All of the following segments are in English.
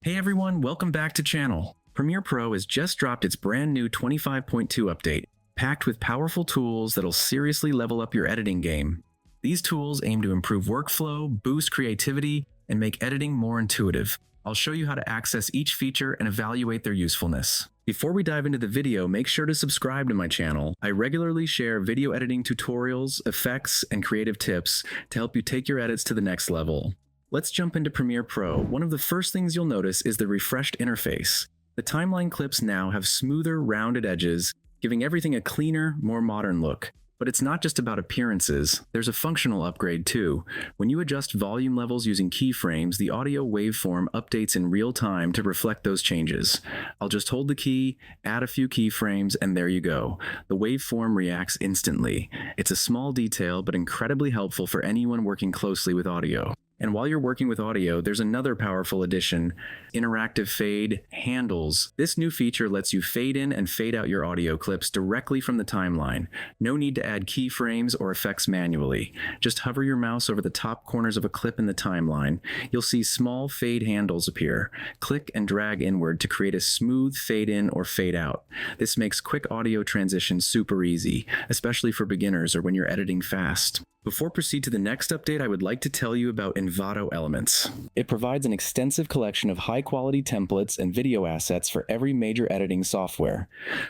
Hey everyone, welcome back to channel. Premiere Pro has just dropped its brand new 25.2 update, packed with powerful tools that'll seriously level up your editing game. These tools aim to improve workflow, boost creativity, and make editing more intuitive. I'll show you how to access each feature and evaluate their usefulness. Before we dive into the video, make sure to subscribe to my channel. I regularly share video editing tutorials, effects, and creative tips to help you take your edits to the next level. Let's jump into Premiere Pro. One of the first things you'll notice is the refreshed interface. The timeline clips now have smoother, rounded edges, giving everything a cleaner, more modern look. But it's not just about appearances, there's a functional upgrade too. When you adjust volume levels using keyframes, the audio waveform updates in real time to reflect those changes. I'll just hold the key, add a few keyframes, and there you go. The waveform reacts instantly. It's a small detail, but incredibly helpful for anyone working closely with audio. And while you're working with audio, there's another powerful addition: interactive fade handles. This new feature lets you fade in and fade out your audio clips directly from the timeline. No need to add keyframes or effects manually. Just hover your mouse over the top corners of a clip in the timeline. You'll see small fade handles appear. Click and drag inward to create a smooth fade in or fade out. This makes quick audio transitions super easy, especially for beginners or when you're editing fast. Before proceed to the next update, I would like to tell you about Envato Elements. It provides an extensive collection of high-quality templates and video assets for every major editing software.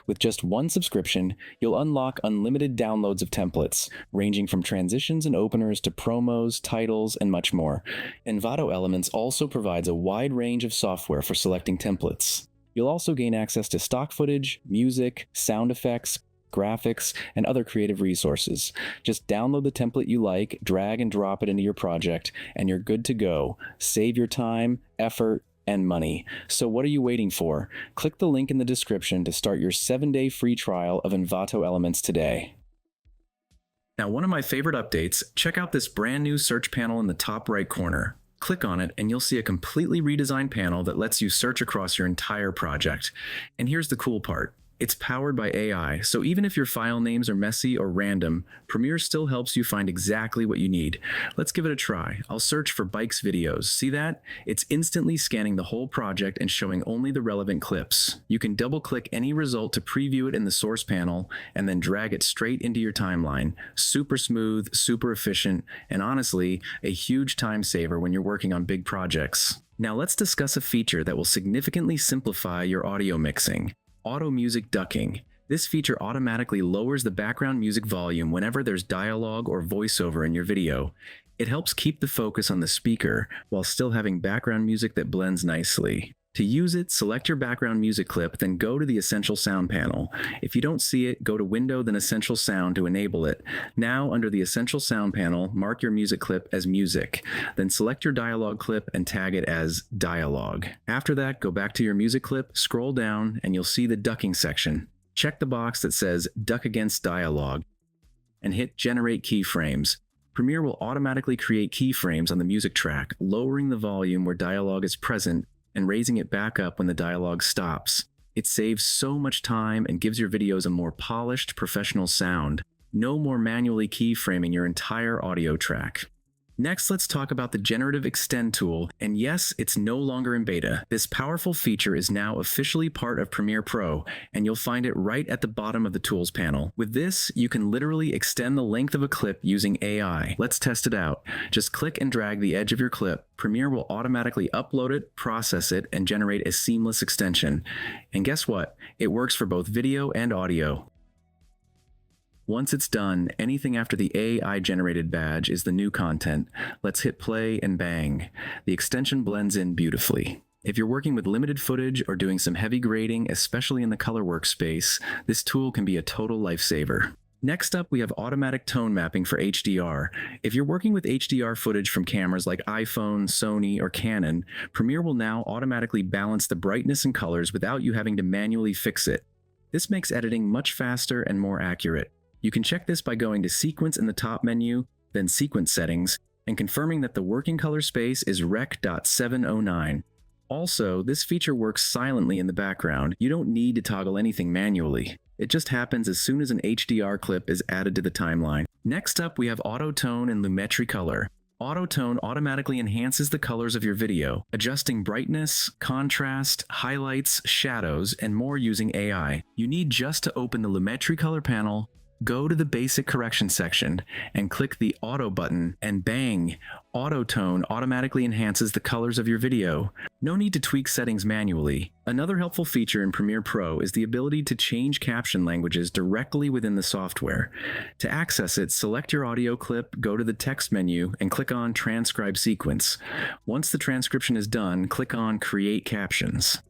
With just one subscription, you'll unlock unlimited downloads of templates, ranging from transitions and openers to promos, titles, and much more. Envato Elements also provides a wide range of software for selecting templates. You'll also gain access to stock footage, music, sound effects, graphics, and other creative resources. Just download the template you like, drag and drop it into your project, and you're good to go. Save your time, effort, and money. So what are you waiting for? Click the link in the description to start your 7-day free trial of Envato Elements today. Now, one of my favorite updates, check out this brand new search panel in the top right corner. Click on it and you'll see a completely redesigned panel that lets you search across your entire project. And here's the cool part. It's powered by AI, so even if your file names are messy or random, Premiere still helps you find exactly what you need. Let's give it a try. I'll search for bikes videos. See that? It's instantly scanning the whole project and showing only the relevant clips. You can double-click any result to preview it in the source panel and then drag it straight into your timeline. Super smooth, super efficient, and honestly, a huge time saver when you're working on big projects. Now let's discuss a feature that will significantly simplify your audio mixing. Auto music ducking. This feature automatically lowers the background music volume whenever there's dialogue or voiceover in your video. It helps keep the focus on the speaker while still having background music that blends nicely. To use it, select your background music clip, then go to the Essential Sound panel. If you don't see it, go to Window, then Essential Sound to enable it. Now, under the Essential Sound panel, mark your music clip as Music. Then select your dialogue clip and tag it as Dialogue. After that, go back to your music clip, scroll down, and you'll see the ducking section. Check the box that says Duck Against Dialogue and hit Generate Keyframes. Premiere will automatically create keyframes on the music track, lowering the volume where dialogue is present and raising it back up when the dialogue stops. It saves so much time and gives your videos a more polished, professional sound. No more manually keyframing your entire audio track. Next, let's talk about the Generative Extend tool, and yes, it's no longer in beta. This powerful feature is now officially part of Premiere Pro, and you'll find it right at the bottom of the Tools panel. With this, you can literally extend the length of a clip using AI. Let's test it out. Just click and drag the edge of your clip. Premiere will automatically upload it, process it, and generate a seamless extension. And guess what? It works for both video and audio. Once it's done, anything after the AI-generated badge is the new content. Let's hit play and bang. The extension blends in beautifully. If you're working with limited footage or doing some heavy grading, especially in the color workspace, this tool can be a total lifesaver. Next up, we have automatic tone mapping for HDR. If you're working with HDR footage from cameras like iPhone, Sony, or Canon, Premiere will now automatically balance the brightness and colors without you having to manually fix it. This makes editing much faster and more accurate. You can check this by going to Sequence in the top menu, then Sequence Settings, and confirming that the working color space is Rec.709. Also, this feature works silently in the background. You don't need to toggle anything manually. It just happens as soon as an HDR clip is added to the timeline. Next up, we have Auto Tone and Lumetri Color. Auto-tone automatically enhances the colors of your video, adjusting brightness, contrast, highlights, shadows, and more using AI. You need just to open the Lumetri color panel, go to the basic correction section, and click the Auto button, and bang! Auto-tone automatically enhances the colors of your video. No need to tweak settings manually. Another helpful feature in Premiere Pro is the ability to change caption languages directly within the software. To access it, select your audio clip, go to the text menu, and click on Transcribe Sequence. Once the transcription is done, click on Create Captions.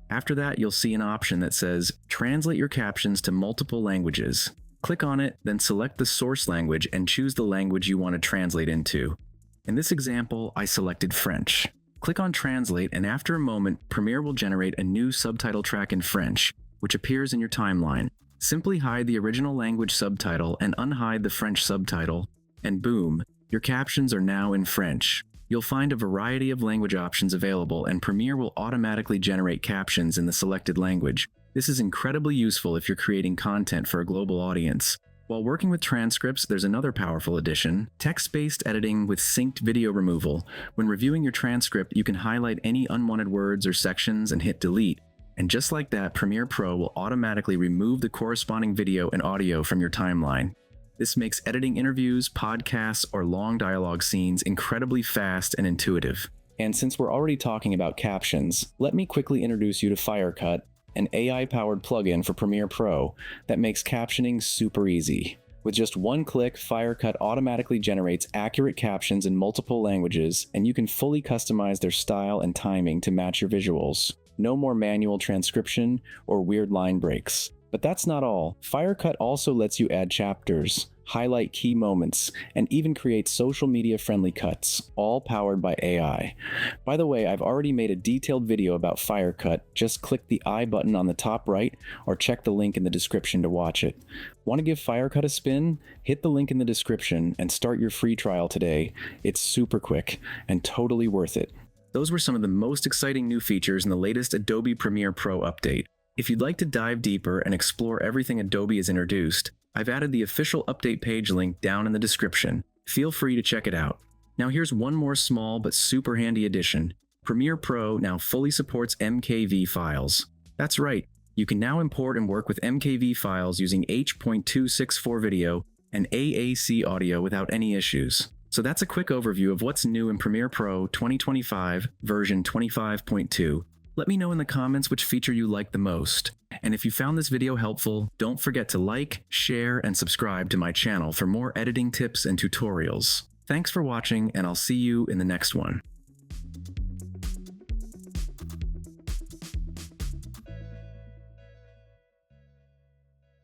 After that, you'll see an option that says, Translate your captions to multiple languages. Click on it, then select the source language and choose the language you want to translate into. In this example, I selected French. Click on Translate, and after a moment, Premiere will generate a new subtitle track in French, which appears in your timeline. Simply hide the original language subtitle and unhide the French subtitle, and boom, your captions are now in French. You'll find a variety of language options available, and Premiere will automatically generate captions in the selected language. This is incredibly useful if you're creating content for a global audience. While working with transcripts, there's another powerful addition: text-based editing with synced video removal. When reviewing your transcript, you can highlight any unwanted words or sections and hit delete. And just like that, Premiere Pro will automatically remove the corresponding video and audio from your timeline. This makes editing interviews, podcasts, or long dialogue scenes incredibly fast and intuitive. And since we're already talking about captions, let me quickly introduce you to Firecut, an AI-powered plugin for Premiere Pro that makes captioning super easy. With just one click, Firecut automatically generates accurate captions in multiple languages, and you can fully customize their style and timing to match your visuals. No more manual transcription or weird line breaks. But that's not all. Firecut also lets you add chapters, highlight key moments, and even create social media-friendly cuts, all powered by AI. By the way, I've already made a detailed video about Firecut. Just click the I button on the top right, or check the link in the description to watch it. Want to give Firecut a spin? Hit the link in the description and start your free trial today. It's super quick and totally worth it. Those were some of the most exciting new features in the latest Adobe Premiere Pro update. If you'd like to dive deeper and explore everything Adobe has introduced, I've added the official update page link down in the description. Feel free to check it out. Now here's one more small but super handy addition. Premiere Pro now fully supports MKV files. That's right, you can now import and work with MKV files using H.264 video and AAC audio without any issues. So that's a quick overview of what's new in Premiere Pro 2025 version 25.2. Let me know in the comments which feature you like the most. And if you found this video helpful, don't forget to like, share, and subscribe to my channel for more editing tips and tutorials. Thanks for watching, and I'll see you in the next one.